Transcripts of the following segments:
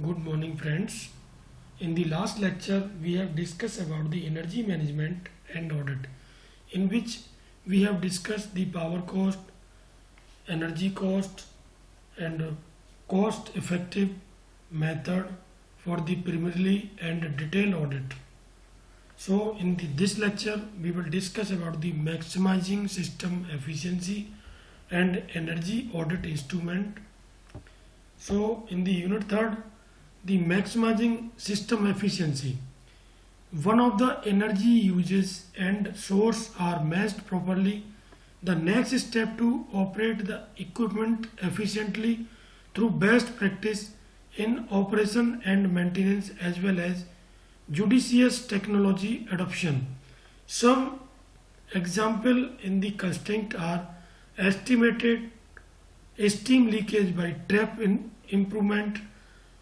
Good morning friends. In the last lecture we have discussed about the energy management and audit, in which we have discussed the power cost, energy cost and cost effective method for the preliminary and detailed audit. So in this lecture we will discuss about the maximizing system efficiency and energy audit instrument. So in the unit 3rd, the maximizing system efficiency. One of the energy uses and source are matched properly. The next step to operate the equipment efficiently through best practice in operation and maintenance as well as judicious technology adoption. Some example in the constraint are estimated steam leakage by trap in improvement,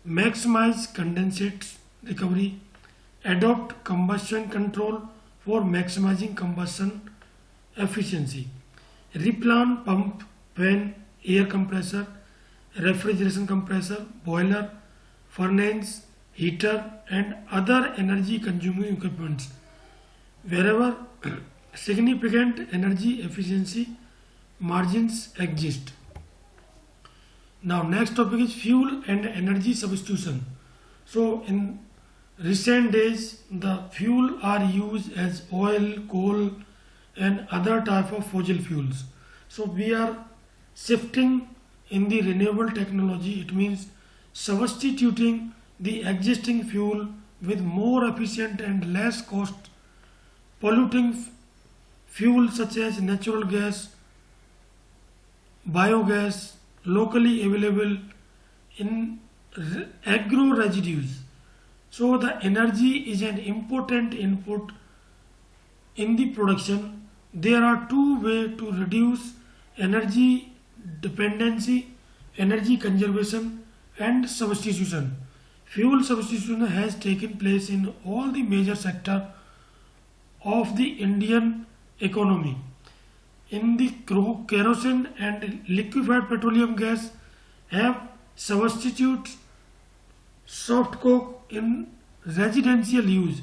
maximize condensate recovery, adopt combustion control for maximizing combustion efficiency, replan pump, fan, air compressor, refrigeration compressor, boiler, furnace, heater and other energy consuming equipments wherever significant energy efficiency margins exist. Now next topic is fuel and energy substitution. So in recent days the fuel are used as oil, coal and other type of fossil fuels. So we are shifting in the renewable technology. It means substituting the existing fuel with more efficient and less cost polluting fuel such as natural gas, biogas, locally available in agro residues. So the energy is an important input in the production. There are two ways to reduce energy dependency: energy conservation and substitution. Fuel substitution has taken place in all the major sectors of the Indian economy. In the kerosene and liquefied petroleum gas have substitute soft coke in residential use.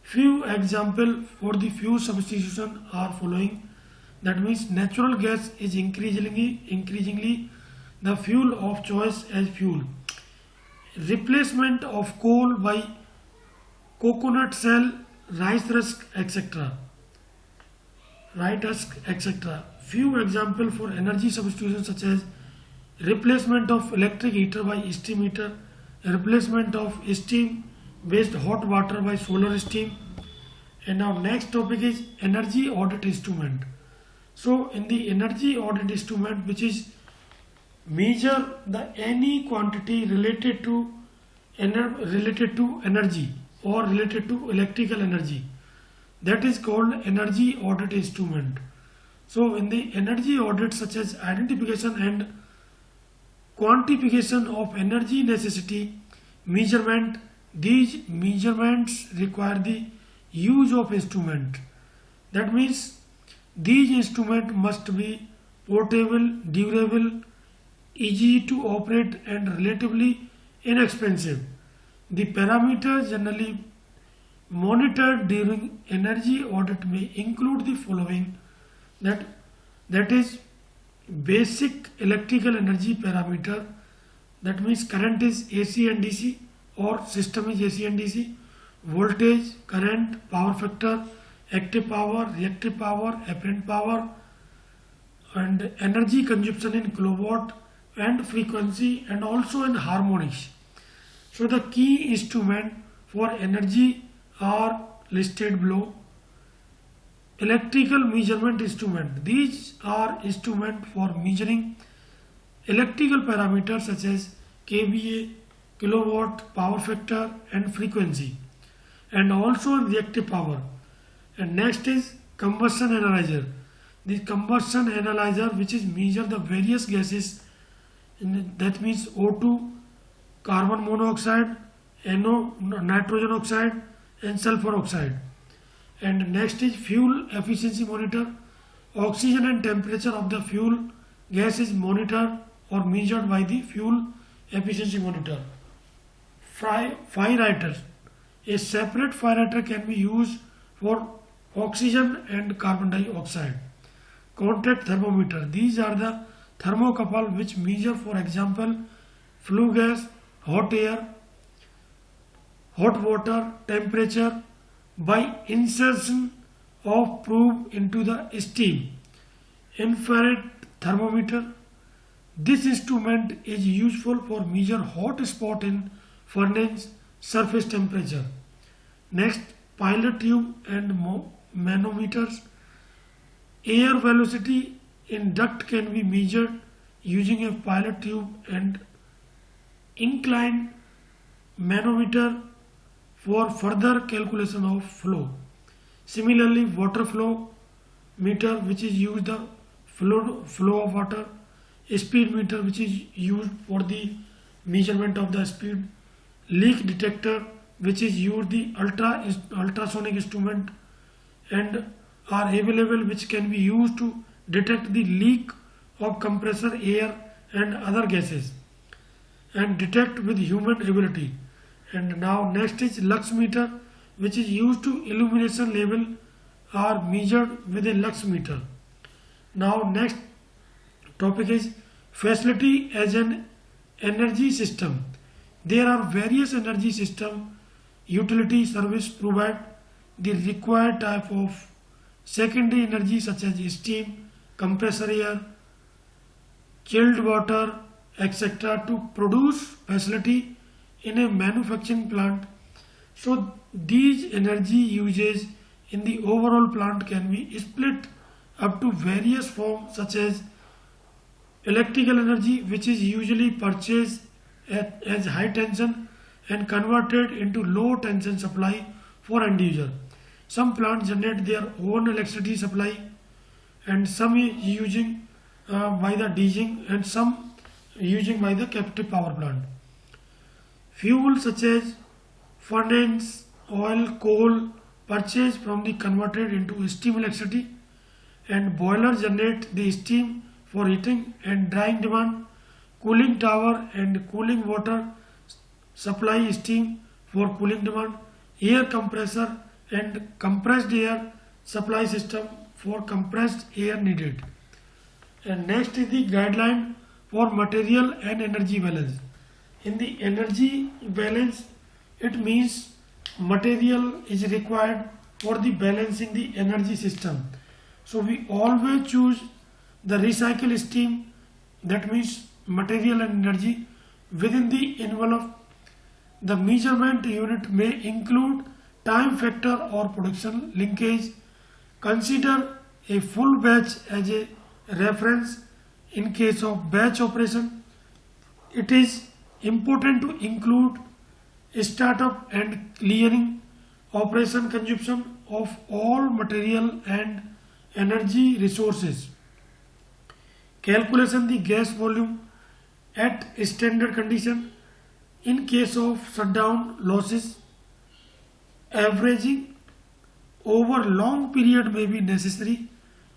Few examples for the fuel substitution are following. That means natural gas is increasingly the fuel of choice as fuel. Replacement of coal by coconut shell, rice husk, etc. etc. Few examples for energy substitution such as replacement of electric heater by steam heater, replacement of steam based hot water by solar steam. And now next topic is energy audit instrument. So in the energy audit instrument, which is measure the any quantity related to energy or related to electrical energy, that is called energy audit instrument. So in the energy audit such as identification and quantification of energy necessity measurement, these measurements require the use of instrument. That means these instruments must be portable, durable, easy to operate and relatively inexpensive. The parameters generally monitored during energy audit may include the following: that is basic electrical energy parameter, that means current is AC and DC or system is AC and DC, voltage, current, power factor, active power, reactive power, apparent power, and energy consumption in kilowatt and frequency and also in harmonics. So the key instrument for energy are listed below. Electrical measurement instrument. These are instruments for measuring electrical parameters such as kVA, kilowatt, power factor and frequency, and also reactive power. And next is combustion analyzer. The combustion analyzer which is measure the various gases, that means O2, carbon monoxide, NO, nitrogen oxide and sulfur oxide. And next is fuel efficiency monitor. Oxygen and temperature of the fuel gas is monitored or measured by the fuel efficiency monitor. Firewriters. A separate firewriter can be used for oxygen and carbon dioxide. Contact thermometer. These are the thermocouple which measure, for example, flue gas, hot air, hot water temperature by insertion of probe into the steam. Infrared thermometer. This instrument is useful for measure hot spot in furnace surface temperature. Next, pilot tube and manometers. Air velocity in duct can be measured using a pilot tube and inclined manometer for further calculation of flow. Similarly, water flow meter, which is used the flow of water. Speed meter, which is used for the measurement of the speed. Leak detector, which is used the ultrasonic instrument and are available, which can be used to detect the leak of compressor air and other gases and detect with human ability. And now next is lux meter, which is used to illumination level are measured with a lux meter. Now next topic is facility as an energy system. There are various energy system utility service provide the required type of secondary energy such as steam, compressor air, chilled water, etc. to produce facility in a manufacturing plant. So these energy uses in the overall plant can be split up to various forms such as electrical energy, which is usually purchased as high tension and converted into low tension supply for end user. Some plants generate their own electricity supply and some using by the DGing and some using by the captive power plant. Fuel such as furnace, oil, coal purchased from the converted into steam electricity, and boiler generate the steam for heating and drying demand. Cooling tower and cooling water supply steam for cooling demand. Air compressor and compressed air supply system for compressed air needed. And next is the guideline for material and energy balance. In the energy balance, it means material is required for the balancing the energy system. So we always choose the recycle steam, that means material and energy within the envelope. The measurement unit may include time factor or production linkage. Consider a full batch as a reference. In case of batch operation, it is important to include startup and clearing operation consumption of all material and energy resources. Calculation the gas volume at standard condition. In case of shutdown losses, averaging over long period may be necessary.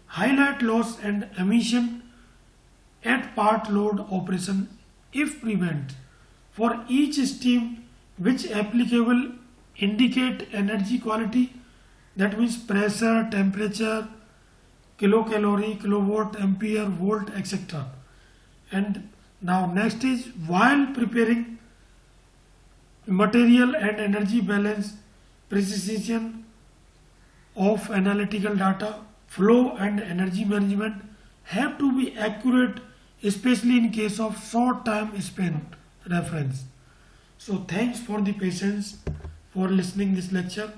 Highlight loss and emission at part load operation if prevent. For each steam which applicable, indicate energy quality, that means pressure, temperature, kilocalorie, kilowatt, ampere, volt, etc. And now next is while preparing material and energy balance, precision of analytical data, flow and energy management have to be accurate, especially in case of short time span reference. So thanks for the patience for listening this lecture.